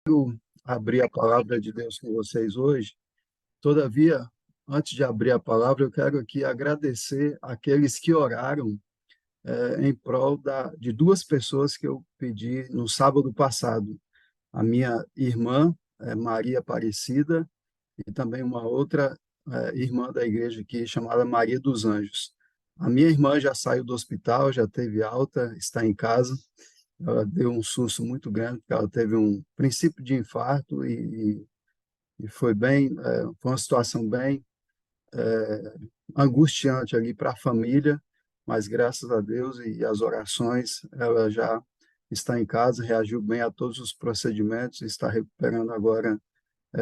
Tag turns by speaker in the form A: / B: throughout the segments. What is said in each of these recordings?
A: Quero abrir a palavra de Deus com vocês hoje. Todavia, antes de abrir a palavra, eu quero aqui agradecer aqueles que oraram em prol de duas pessoas que eu pedi no sábado passado. A minha irmã, Maria Aparecida, e também uma outra irmã da igreja aqui, chamada Maria dos Anjos. A minha irmã já saiu do hospital, já teve alta, está em casa. Ela deu um susto muito grande, porque ela teve um princípio de infarto e foi foi uma situação bem angustiante ali para a família, mas graças a Deus e as orações, ela já está em casa, reagiu bem a todos os procedimentos, está recuperando agora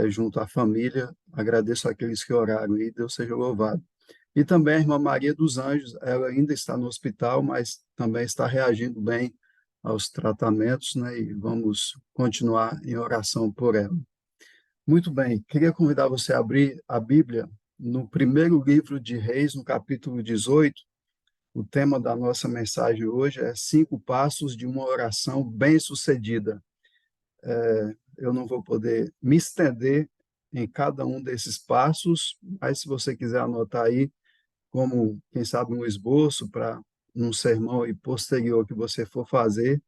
A: junto à família. Agradeço àqueles que oraram e Deus seja louvado. E também a irmã Maria dos Anjos, ela ainda está no hospital, mas também está reagindo bem aos tratamentos, né? E vamos continuar em oração por ela. Muito bem, queria convidar você a abrir a Bíblia no primeiro livro de Reis, no capítulo 18. O tema da nossa mensagem hoje é 5 passos de uma oração bem-sucedida. Eu não vou poder me estender em cada um desses passos, mas se você quiser anotar aí, como, quem sabe, um esboço para um sermão e posterior que você for fazer,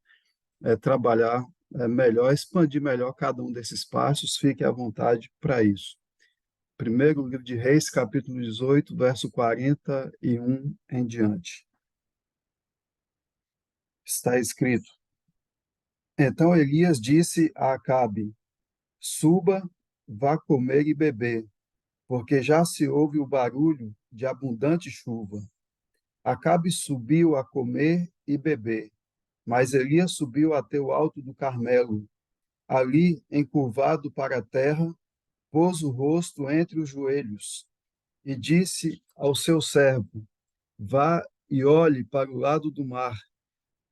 A: trabalhar melhor, expandir melhor cada um desses passos, fique à vontade para isso. Primeiro livro de Reis, capítulo 18, verso 41 em diante. Está escrito: Então Elias disse a Acabe: Suba, vá comer e beber, porque já se ouve o barulho de abundante chuva. Acabe subiu a comer e beber, mas Elias subiu até o alto do Carmelo. Ali, encurvado para a terra, pôs o rosto entre os joelhos e disse ao seu servo: Vá e olhe para o lado do mar.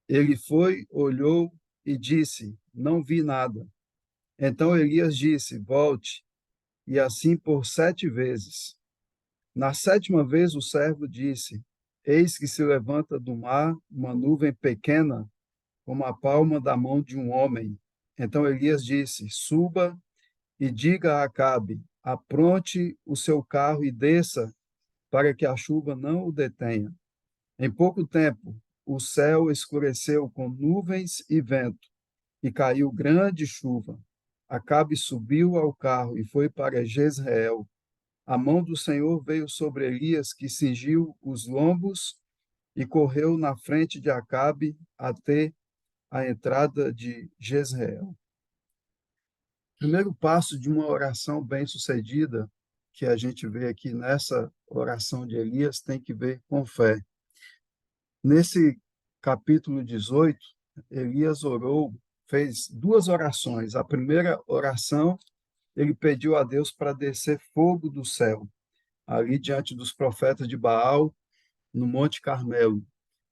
A: Ele foi, olhou e disse: Não vi nada. Então Elias disse: Volte, e assim por 7 vezes. Na sétima vez o servo disse: Eis que se levanta do mar uma nuvem pequena, como a palma da mão de um homem. Então Elias disse: Suba e diga a Acabe: Apronte o seu carro e desça, para que a chuva não o detenha. Em pouco tempo, o céu escureceu com nuvens e vento, e caiu grande chuva. Acabe subiu ao carro e foi para Jezreel. A mão do Senhor veio sobre Elias, que cingiu os lombos e correu na frente de Acabe até a entrada de Jezreel. O primeiro passo de uma oração bem-sucedida, que a gente vê aqui nessa oração de Elias, tem que ver com fé. Nesse capítulo 18, Elias orou, fez 2 orações. A primeira oração, ele pediu a Deus para descer fogo do céu, ali diante dos profetas de Baal, no Monte Carmelo.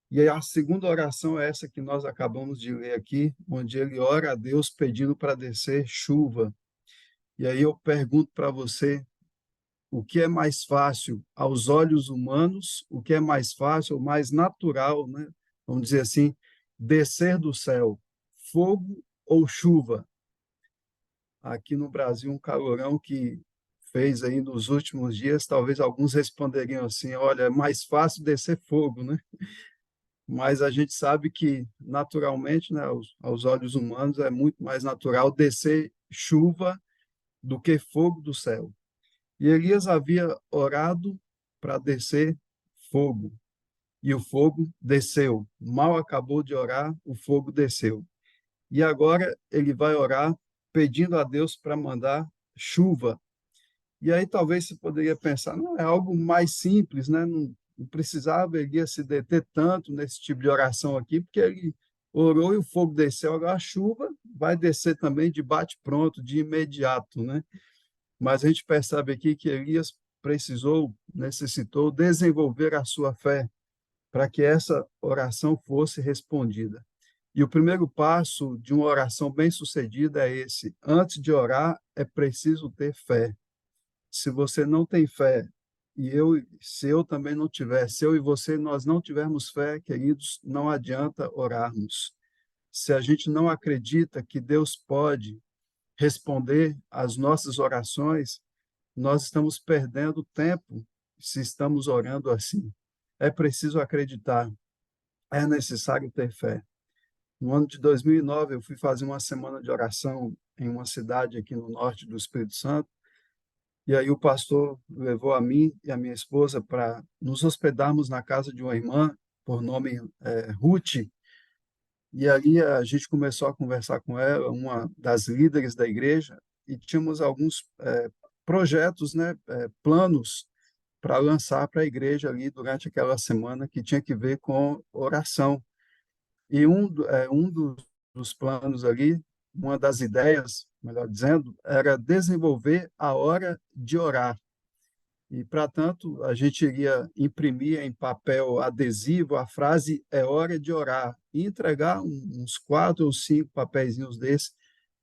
A: E a segunda oração é essa que nós acabamos de ler aqui, onde ele ora a Deus pedindo para descer chuva. E aí eu pergunto para você, o que é mais fácil aos olhos humanos, o que é mais fácil, ou mais natural, né? Vamos dizer assim, descer do céu, fogo ou chuva? Aqui no Brasil, um calorão que fez aí nos últimos dias, talvez alguns responderiam assim, olha, é mais fácil descer fogo, né? Mas a gente sabe que, naturalmente, né, aos olhos humanos, é muito mais natural descer chuva do que fogo do céu. E Elias havia orado para descer fogo, e o fogo desceu. Mal acabou de orar, o fogo desceu. E agora ele vai orar pedindo a Deus para mandar chuva. E aí talvez você poderia pensar, não, é algo mais simples, né? Não precisava Elias se deter tanto nesse tipo de oração aqui, porque ele orou e o fogo desceu, agora a chuva vai descer também de bate-pronto, de imediato, né? Mas a gente percebe aqui que Elias necessitou desenvolver a sua fé para que essa oração fosse respondida. E o primeiro passo de uma oração bem-sucedida é esse: antes de orar, é preciso ter fé. Se você não tem fé, se eu também não tiver, se eu e você nós não tivermos fé, queridos, não adianta orarmos. Se a gente não acredita que Deus pode responder às nossas orações, nós estamos perdendo tempo se estamos orando assim. É preciso acreditar, é necessário ter fé. No ano de 2009, eu fui fazer uma semana de oração em uma cidade aqui no norte do Espírito Santo, e aí o pastor levou a mim e a minha esposa para nos hospedarmos na casa de uma irmã, por nome Ruth, e aí a gente começou a conversar com ela, uma das líderes da igreja, e tínhamos alguns projetos, né, planos para lançar para a igreja ali durante aquela semana que tinha que ver com oração. E dos planos ali, uma das ideias, melhor dizendo, era desenvolver a hora de orar. E, para tanto, a gente iria imprimir em papel adesivo a frase "é hora de orar" e entregar uns 4 ou 5 papeizinhos desses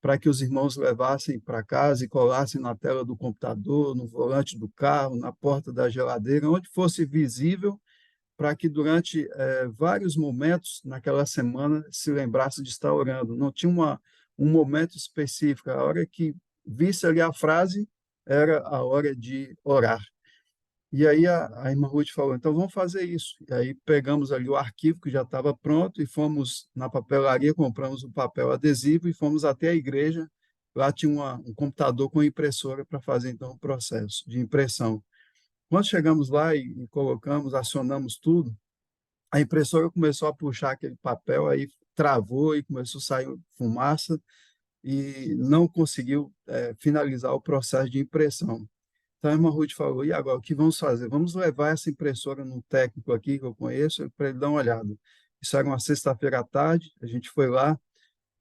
A: para que os irmãos levassem para casa e colassem na tela do computador, no volante do carro, na porta da geladeira, onde fosse visível, para que durante vários momentos naquela semana se lembrasse de estar orando. Não tinha um momento específico, a hora que visse ali a frase era a hora de orar. E aí a irmã Ruth falou, então vamos fazer isso. E aí pegamos ali o arquivo que já estava pronto e fomos na papelaria, compramos o papel adesivo e fomos até a igreja. Lá tinha um computador com impressora para fazer então o processo de impressão. Quando chegamos lá e colocamos, acionamos tudo, a impressora começou a puxar aquele papel, aí travou e começou a sair fumaça e não conseguiu finalizar o processo de impressão. Então, a irmã Ruth falou, e agora, o que vamos fazer? Vamos levar essa impressora num técnico aqui que eu conheço, para ele dar uma olhada. Isso era uma sexta-feira à tarde, a gente foi lá,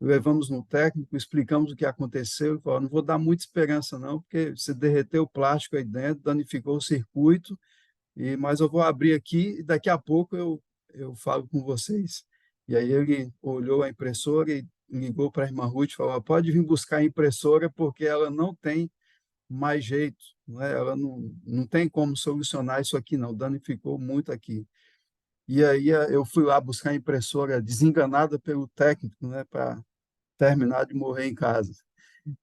A: levamos no técnico, explicamos o que aconteceu, ele falou, não vou dar muita esperança não, porque se derreteu o plástico aí dentro, danificou o circuito, mas eu vou abrir aqui e daqui a pouco eu falo com vocês. E aí ele olhou a impressora e ligou para a irmã Ruth e falou, pode vir buscar a impressora, porque ela não tem mais jeito, né? Ela não tem como solucionar isso aqui, não, danificou muito aqui. E aí eu fui lá buscar a impressora desenganada pelo técnico, né, para terminar de morrer em casa.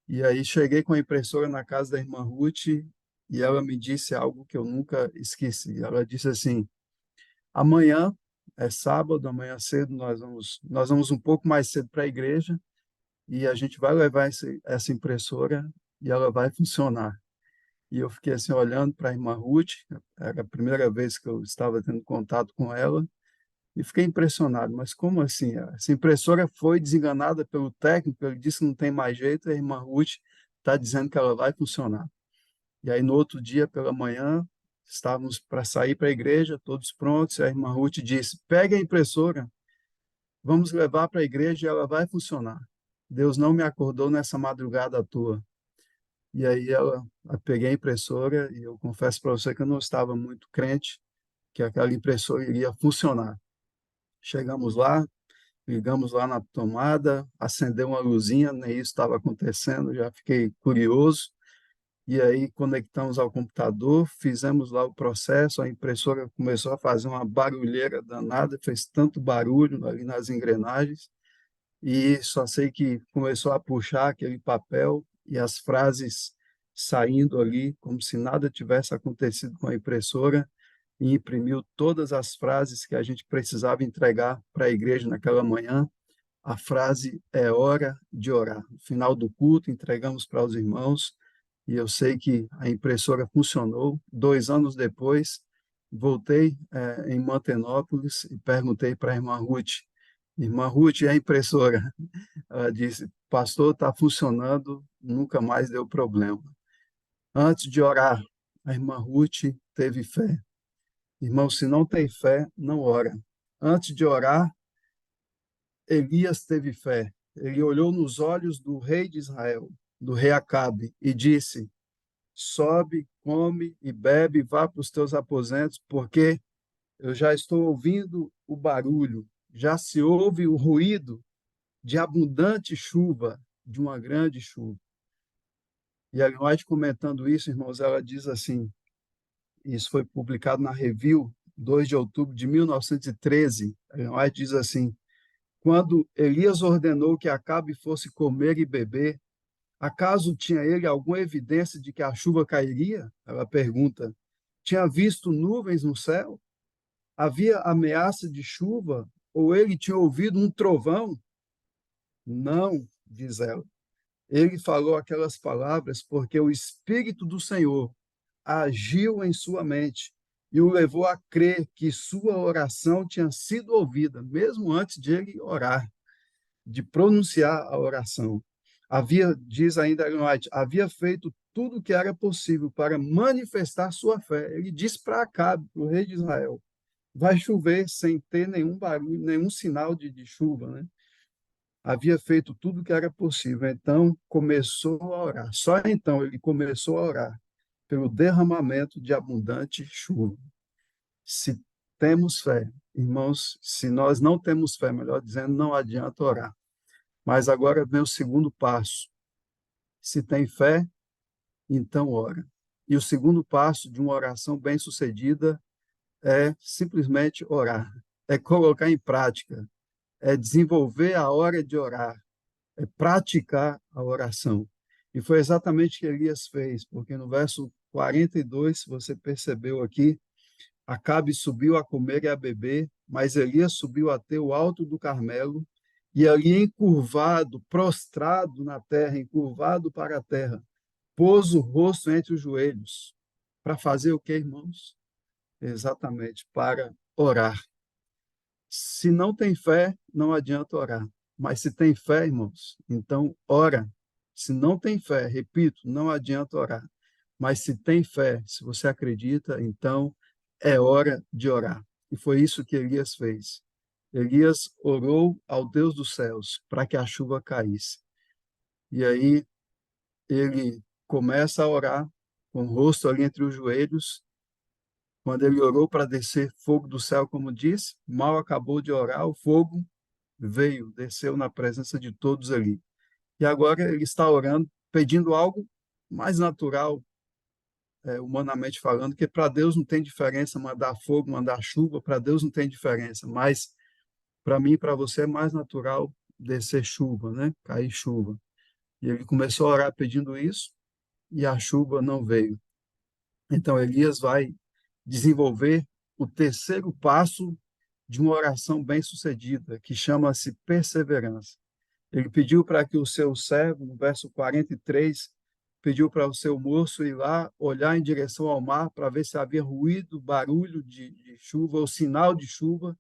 A: E aí cheguei com a impressora na casa da irmã Ruth e ela me disse algo que eu nunca esqueci. Ela disse assim, amanhã é sábado, amanhã cedo nós vamos um pouco mais cedo para a igreja e a gente vai levar essa impressora e ela vai funcionar. E eu fiquei assim olhando para a irmã Ruth, era a primeira vez que eu estava tendo contato com ela, e fiquei impressionado. Mas como assim? Essa impressora foi desenganada pelo técnico, ele disse que não tem mais jeito, e a irmã Ruth está dizendo que ela vai funcionar. E aí, no outro dia, pela manhã, estávamos para sair para a igreja, todos prontos, e a irmã Ruth disse, pegue a impressora, vamos levar para a igreja e ela vai funcionar. Deus não me acordou nessa madrugada à toa. E aí eu peguei a impressora e eu confesso para você que eu não estava muito crente que aquela impressora iria funcionar. Chegamos lá, ligamos lá na tomada, acendeu uma luzinha, nem isso estava acontecendo, já fiquei curioso. E aí conectamos ao computador, fizemos lá o processo, a impressora começou a fazer uma barulheira danada, fez tanto barulho ali nas engrenagens, e só sei que começou a puxar aquele papel e as frases saindo ali, como se nada tivesse acontecido com a impressora, e imprimiu todas as frases que a gente precisava entregar para a igreja naquela manhã. A frase "é hora de orar". No final do culto, entregamos para os irmãos, e eu sei que a impressora funcionou. 2 anos depois, voltei em Mantenópolis e perguntei para a irmã Ruth, e a impressora? Ela disse, pastor, está funcionando, nunca mais deu problema. Antes de orar, a irmã Ruth teve fé. Irmão, se não tem fé, não ora. Antes de orar, Elias teve fé. Ele olhou nos olhos do rei de Israel, do rei Acabe, e disse, sobe, come e bebe, vá para os teus aposentos, porque eu já estou ouvindo o barulho, já se ouve o ruído de abundante chuva, de uma grande chuva. E a White comentando isso, irmãos, ela diz assim, isso foi publicado na Review, 2 de outubro de 1913, a White diz assim, quando Elias ordenou que Acabe fosse comer e beber, Acaso tinha ele alguma evidência de que a chuva cairia? Ela pergunta. Tinha visto nuvens no céu? Havia ameaça de chuva? Ou ele tinha ouvido um trovão? Não, diz ela. Ele falou aquelas palavras porque o Espírito do Senhor agiu em sua mente e o levou a crer que sua oração tinha sido ouvida, mesmo antes de ele orar, de pronunciar a oração. Havia, diz ainda Ellen White, havia feito tudo o que era possível para manifestar sua fé. Ele disse para Acabe, o rei de Israel, vai chover sem ter nenhum barulho, nenhum sinal de chuva, né? Havia feito tudo o que era possível. Então, começou a orar. Só então ele começou a orar pelo derramamento de abundante chuva. Se temos fé, irmãos, se nós não temos fé, melhor dizendo, não adianta orar. Mas agora vem o segundo passo. Se tem fé, então ora. E o segundo passo de uma oração bem-sucedida é simplesmente orar, é colocar em prática, é desenvolver a hora de orar, é praticar a oração. E foi exatamente o que Elias fez, porque no verso 42, você percebeu aqui, Acabe subiu a comer e a beber, mas Elias subiu até o alto do Carmelo, e ali encurvado, prostrado na terra, encurvado para a terra, pôs o rosto entre os joelhos. Para fazer o que, irmãos? Exatamente, para orar. Se não tem fé, não adianta orar. Mas se tem fé, irmãos, então ora. Se não tem fé, repito, não adianta orar. Mas se tem fé, se você acredita, então é hora de orar. E foi isso que Elias fez. Elias orou ao Deus dos céus para que a chuva caísse. E aí ele começa a orar com o rosto ali entre os joelhos. Quando ele orou para descer fogo do céu, como disse, mal acabou de orar, o fogo veio, desceu na presença de todos ali. E agora ele está orando, pedindo algo mais natural, humanamente falando, que para Deus não tem diferença mandar fogo, mandar chuva, para Deus não tem diferença, mas para mim e para você é mais natural descer chuva, né? Cair chuva. E ele começou a orar pedindo isso e a chuva não veio. Então Elias vai desenvolver o terceiro passo de uma oração bem-sucedida, que chama-se perseverança. Ele pediu para que o seu servo, no verso 43, pediu para o seu moço ir lá olhar em direção ao mar para ver se havia ruído, barulho de chuva ou sinal de chuva.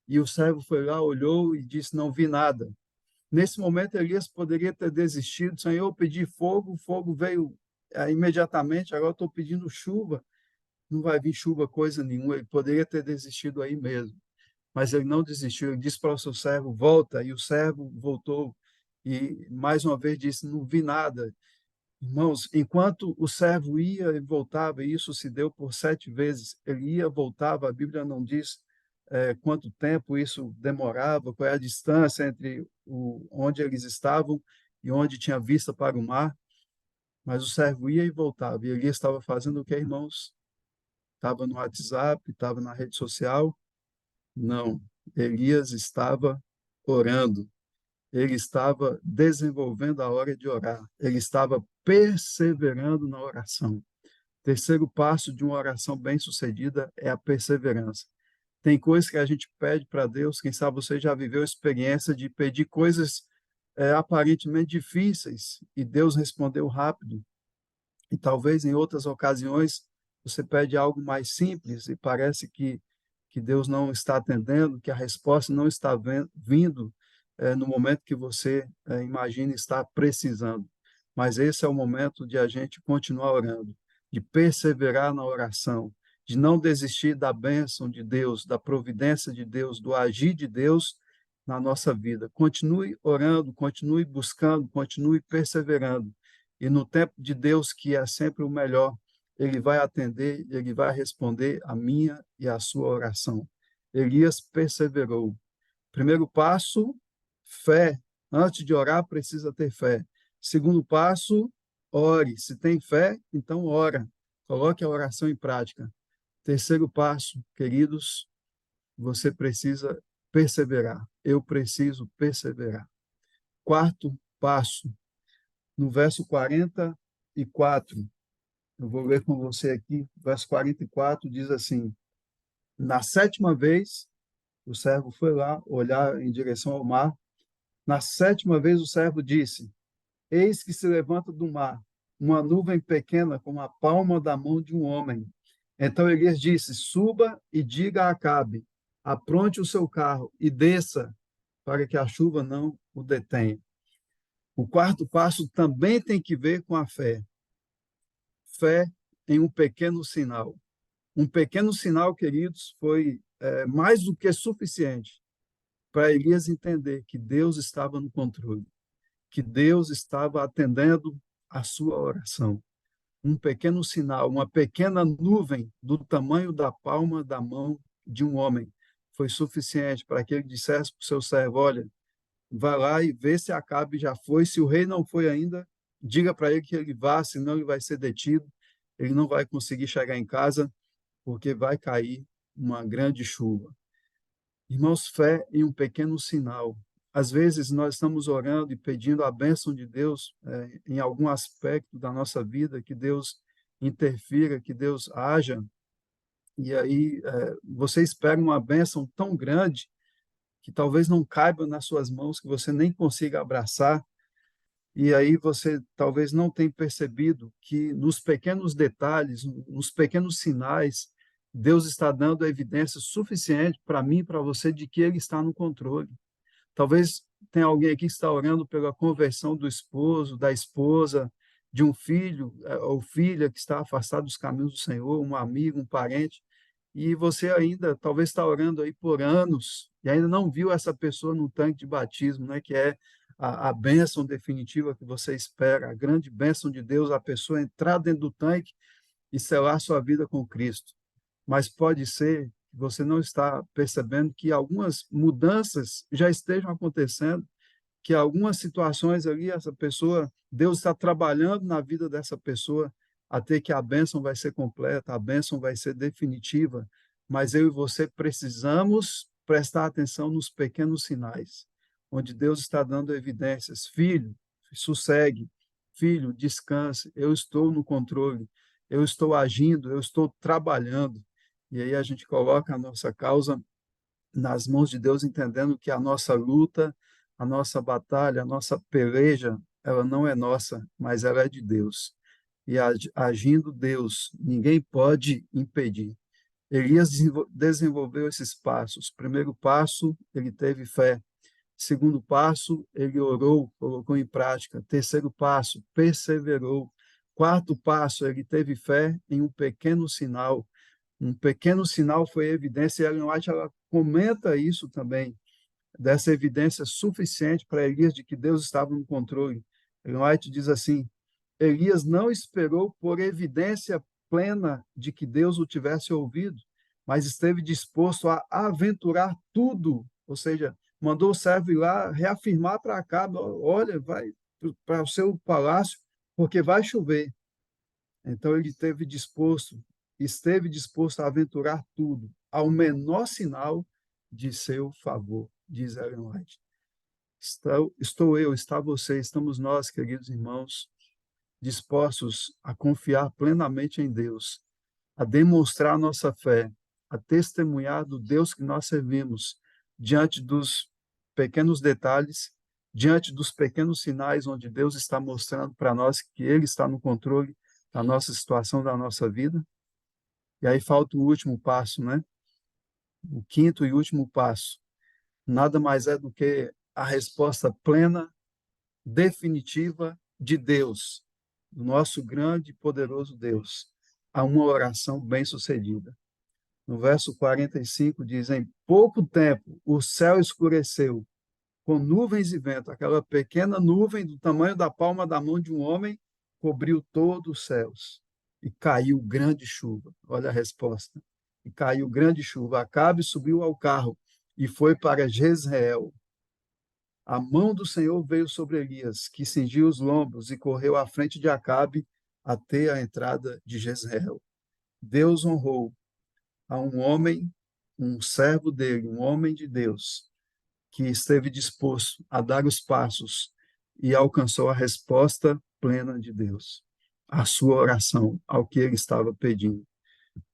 A: E o servo foi lá, olhou e disse: Não vi nada. Nesse momento, Elias poderia ter desistido: Senhor, eu pedi fogo, o fogo veio imediatamente, agora estou pedindo chuva, não vai vir chuva coisa nenhuma. Ele poderia ter desistido aí mesmo. Mas ele não desistiu, ele disse para o seu servo, volta, e o servo voltou, e mais uma vez disse, não vi nada. Irmãos, enquanto o servo ia e voltava, e isso se deu por 7 vezes, ele ia, voltava, a Bíblia não diz quanto tempo isso demorava, qual é a distância entre onde eles estavam e onde tinha vista para o mar, mas o servo ia e voltava, e ele estava fazendo o que, irmãos? Estava no WhatsApp, estava na rede social, não, Elias estava orando, ele estava desenvolvendo a hora de orar, ele estava perseverando na oração. Terceiro passo de uma oração bem-sucedida é a perseverança. Tem coisas que a gente pede para Deus, quem sabe você já viveu a experiência de pedir coisas aparentemente difíceis e Deus respondeu rápido. E talvez em outras ocasiões você pede algo mais simples e parece que Deus não está atendendo, que a resposta não está vindo no momento que você imagina estar precisando. Mas esse é o momento de a gente continuar orando, de perseverar na oração, de não desistir da bênção de Deus, da providência de Deus, do agir de Deus na nossa vida. Continue orando, continue buscando, continue perseverando. E no tempo de Deus, que é sempre o melhor, ele vai atender, ele vai responder a minha e a sua oração. Elias perseverou. Primeiro passo, fé. Antes de orar, precisa ter fé. Segundo passo, ore. Se tem fé, então ora. Coloque a oração em prática. Terceiro passo, queridos, você precisa perseverar. Eu preciso perseverar. Quarto passo, no verso 44. Eu vou ler com você aqui, verso 44 diz assim: na sétima vez, o servo foi lá olhar em direção ao mar. Na sétima vez, o servo disse: eis que se levanta do mar uma nuvem pequena como a palma da mão de um homem. Então Elias disse: suba e diga a Acabe: apronte o seu carro e desça, para que a chuva não o detenha. O quarto passo também tem que ver com a fé. Fé em um pequeno sinal. Um pequeno sinal, queridos, foi mais do que suficiente para Elias entender que Deus estava no controle, que Deus estava atendendo a sua oração. Um pequeno sinal, uma pequena nuvem do tamanho da palma da mão de um homem foi suficiente para que ele dissesse para o seu servo: olha, vai lá e vê se Acabe já foi. Se o rei não foi ainda, diga para ele que ele vá, senão ele vai ser detido, ele não vai conseguir chegar em casa, porque vai cair uma grande chuva. Irmãos, fé em um pequeno sinal. Às vezes nós estamos orando e pedindo a bênção de Deus em algum aspecto da nossa vida, que Deus interfira, que Deus haja, e aí você espera uma bênção tão grande que talvez não caiba nas suas mãos, que você nem consiga abraçar, e aí você talvez não tenha percebido que nos pequenos detalhes, nos pequenos sinais, Deus está dando evidência suficiente para mim e para você de que Ele está no controle. Talvez tenha alguém aqui que está orando pela conversão do esposo, da esposa, de um filho ou filha que está afastado dos caminhos do Senhor, um amigo, um parente, e você ainda talvez está orando aí por anos e ainda não viu essa pessoa no tanque de batismo, né, que é a bênção definitiva que você espera, a grande bênção de Deus, a pessoa entrar dentro do tanque e selar sua vida com Cristo. Mas pode ser que você não está percebendo que algumas mudanças já estejam acontecendo, que algumas situações ali, essa pessoa, Deus está trabalhando na vida dessa pessoa até que a bênção vai ser completa, a bênção vai ser definitiva, mas eu e você precisamos prestar atenção nos pequenos sinais, onde Deus está dando evidências. Filho, sossegue. Filho, descanse. Eu estou no controle. Eu estou agindo, eu estou trabalhando. E aí a gente coloca a nossa causa nas mãos de Deus, entendendo que a nossa luta, a nossa batalha, a nossa peleja, ela não é nossa, mas ela é de Deus. E agindo Deus, ninguém pode impedir. Elias desenvolveu esses passos. Primeiro passo, ele teve fé. Segundo passo, ele orou, colocou em prática. Terceiro passo, perseverou. Quarto passo, ele teve fé em um pequeno sinal. Um pequeno sinal foi evidência, e Ellen White ela comenta isso também, dessa evidência suficiente para Elias de que Deus estava no controle. Ellen White diz assim: Elias não esperou por evidência plena de que Deus o tivesse ouvido, mas esteve disposto a aventurar tudo, ou seja, mandou o servo ir lá reafirmar para Acabe: olha, vai para o seu palácio, porque vai chover. Então ele esteve disposto a aventurar tudo, ao menor sinal de seu favor, diz Ellen White. Estou eu, está você, estamos nós, queridos irmãos, dispostos a confiar plenamente em Deus, a demonstrar nossa fé, a testemunhar do Deus que nós servimos diante dos pequenos detalhes, diante dos pequenos sinais onde Deus está mostrando para nós que Ele está no controle da nossa situação, da nossa vida. E aí falta o último passo, né? O quinto e último passo. Nada mais é do que a resposta plena, definitiva de Deus, do nosso grande e poderoso Deus, a uma oração bem-sucedida. No verso 45 diz: em pouco tempo o céu escureceu, com nuvens e vento. Aquela pequena nuvem do tamanho da palma da mão de um homem cobriu todos os céus. E caiu grande chuva. Olha a resposta. E caiu grande chuva. Acabe subiu ao carro e foi para Jezreel. A mão do Senhor veio sobre Elias, que cingiu os lombos e correu à frente de Acabe até a entrada de Jezreel. Deus honrou a um homem, um servo dele, um homem de Deus, que esteve disposto a dar os passos e alcançou a resposta plena de Deus, a sua oração, ao que ele estava pedindo.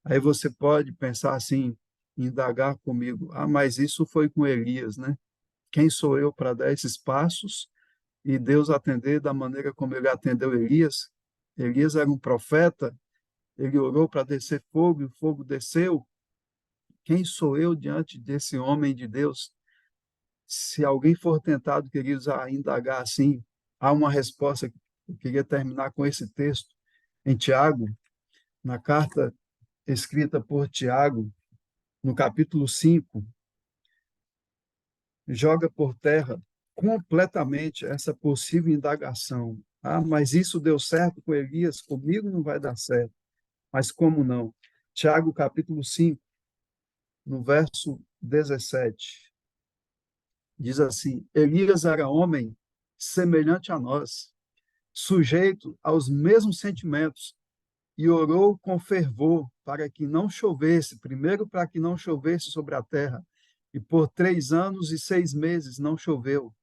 A: Aí você pode pensar assim, indagar comigo, mas isso foi com Elias, né? Quem sou eu para dar esses passos e Deus atender da maneira como ele atendeu Elias? Elias era um profeta, ele orou para descer fogo e o fogo desceu. Quem sou eu diante desse homem de Deus? Se alguém for tentado, queridos, a indagar assim, há uma resposta. Eu queria terminar com esse texto em Tiago, na carta escrita por Tiago, no capítulo 5, joga por terra completamente essa possível indagação. Mas isso deu certo com Elias, comigo não vai dar certo. Mas como não? Tiago, capítulo 5, no verso 17, diz assim: Elias era homem semelhante a nós, sujeito aos mesmos sentimentos, e orou com fervor para que não chovesse, primeiro para que não chovesse sobre a terra, e por 3 anos e 6 meses não choveu.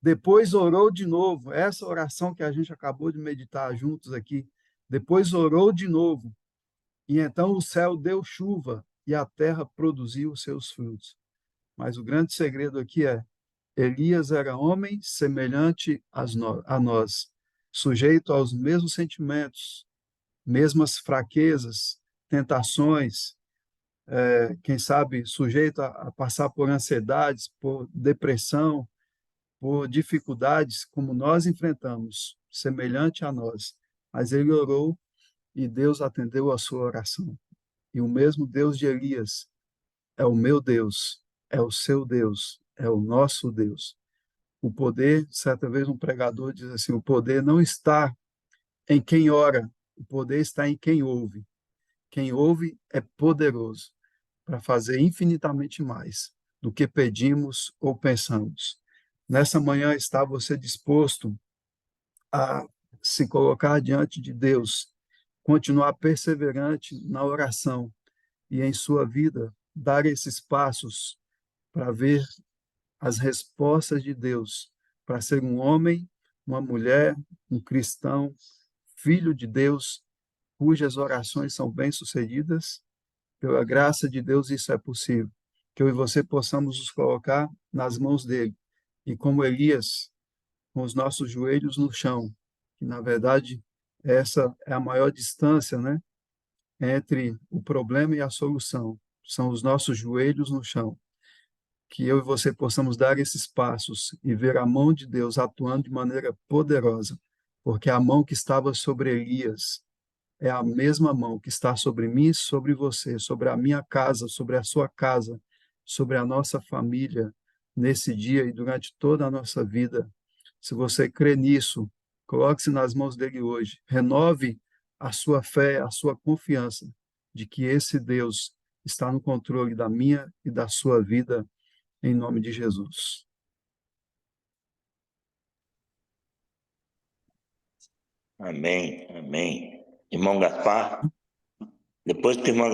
A: Depois orou de novo, essa oração que a gente acabou de meditar juntos aqui. Depois orou de novo, e então o céu deu chuva e a terra produziu os seus frutos. Mas o grande segredo aqui é: Elias era homem semelhante a nós, sujeito aos mesmos sentimentos, mesmas fraquezas, tentações, quem sabe sujeito a passar por ansiedades, por depressão, por dificuldades como nós enfrentamos, semelhante a nós. Mas ele orou e Deus atendeu a sua oração. E o mesmo Deus de Elias é o meu Deus, é o seu Deus, é o nosso Deus. O poder, certa vez um pregador diz assim, o poder não está em quem ora, o poder está em quem ouve. Quem ouve é poderoso para fazer infinitamente mais do que pedimos ou pensamos. Nessa manhã está você disposto a se colocar diante de Deus, continuar perseverante na oração e em sua vida dar esses passos para ver as respostas de Deus, para ser um homem, uma mulher, um cristão, filho de Deus, cujas orações são bem-sucedidas. Pela graça de Deus, isso é possível. Que eu e você possamos nos colocar nas mãos dele. E como Elias, com os nossos joelhos no chão, que na verdade essa é a maior distância, né, entre o problema e a solução. São os nossos joelhos no chão. Que eu e você possamos dar esses passos e ver a mão de Deus atuando de maneira poderosa, porque a mão que estava sobre Elias é a mesma mão que está sobre mim, sobre você, sobre a minha casa, sobre a sua casa, sobre a nossa família, nesse dia e durante toda a nossa vida. Se você crê nisso, coloque-se nas mãos dele hoje. Renove a sua fé, a sua confiança de que esse Deus está no controle da minha e da sua vida, em nome de Jesus.
B: Amém, amém. Irmão Gaspar, depois que o irmão